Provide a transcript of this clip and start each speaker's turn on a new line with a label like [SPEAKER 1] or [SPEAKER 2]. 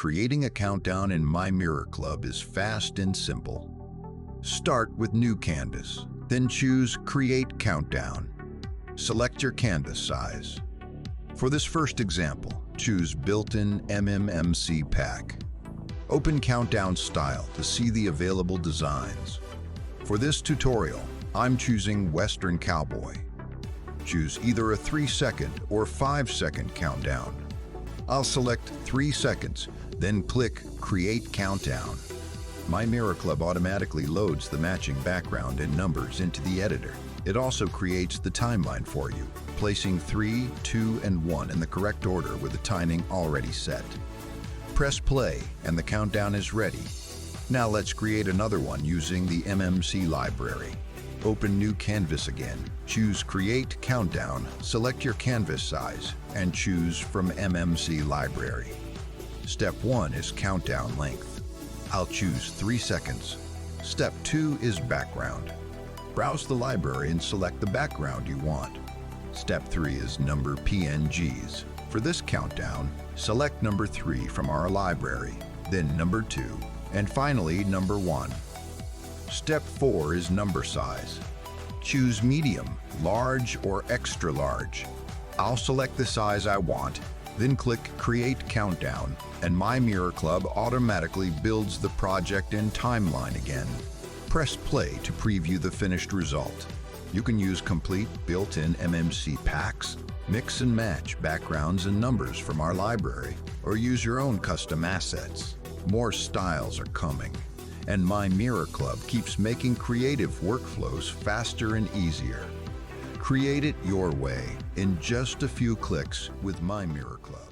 [SPEAKER 1] Creating a countdown in MyMirrorClub is fast and simple. Start with New Canvas, then choose Create Countdown. Select your canvas size. For this first example, choose Built-in MMC Pack. Open Countdown Style to see the available designs. For this tutorial, I'm choosing Western Cowboy. Choose either a 3-second or 5-second countdown. I'll select 3 seconds, then click Create Countdown. MyMirrorClub automatically loads the matching background and numbers into the editor. It also creates the timeline for you, placing 3, 2, and 1 in the correct order with the timing already set. Press play and the countdown is ready. Now let's create another one using the MMC library. Open New Canvas again, choose Create Countdown, select your canvas size, and choose from MMC library. Step 1 is countdown length. I'll choose 3 seconds. Step 2 is background. Browse the library and select the background you want. Step 3 is number PNGs. For this countdown, select number 3 from our library, then number 2, and finally number 1. Step 4 is number size. Choose medium, large, or extra large. I'll select the size I want, then click Create Countdown, and MyMirrorClub automatically builds the project and timeline again. Press play to preview the finished result. You can use complete built-in MMC packs, mix and match backgrounds and numbers from our library, or use your own custom assets. More styles are coming, and MyMirrorClub keeps making creative workflows faster and easier. Create it your way in just a few clicks with MyMirrorClub.